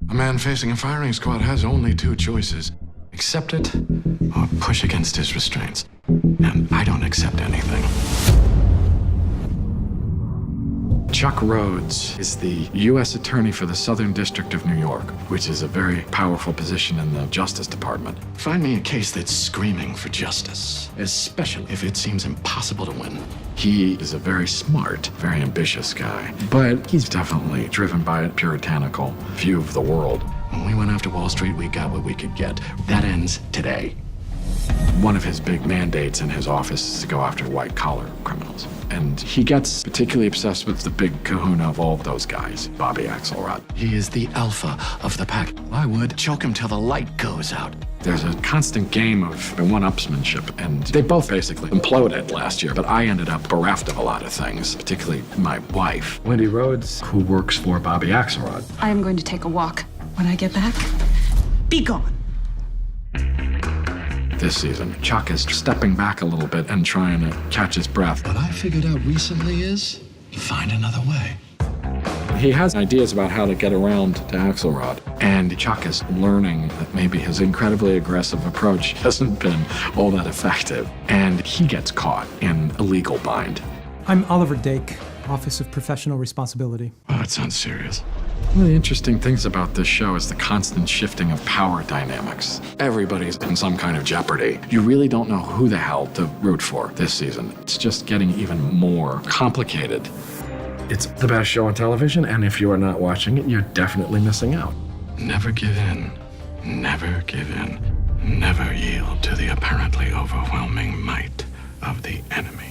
A man facing a firing squad has only two choices. Accept it, or push against his restraints. And I don't accept anything. Chuck Rhoades is the U.S. Attorney for the Southern District of New York, which is a very powerful position in the Justice Department. Find me a case that's screaming for justice, especially if it seems impossible to win. He is a very smart, very ambitious guy, but he's definitely driven by a puritanical view of the world. When we went after Wall Street, we got what we could get. That ends today. One of his big mandates in his office is to go after white-collar criminals. And he gets particularly obsessed with the big kahuna of all of those guys, Bobby Axelrod. He is the alpha of the pack. I would choke him till the light goes out. There's a constant game of one-upsmanship, and they both basically imploded last year, but I ended up bereft of a lot of things, particularly my wife, Wendy Rhoades, who works for Bobby Axelrod. I am going to take a walk. When I get back, be gone. This season, Chuck is stepping back a little bit and trying to catch his breath. What I figured out recently is find another way. He has ideas about how to get around to Axelrod, and Chuck is learning that maybe his incredibly aggressive approach hasn't been all that effective, and he gets caught in a legal bind. I'm Oliver Dake, Office of Professional Responsibility. Well, that sounds serious. One of the interesting things about this show is the constant shifting of power dynamics. Everybody's in some kind of jeopardy. You really don't know who the hell to root for this season. It's just getting even more complicated. It's the best show on television, and if you are not watching it, you're definitely missing out. Never give in. Never give in. Never yield to the apparently overwhelming might of the enemy.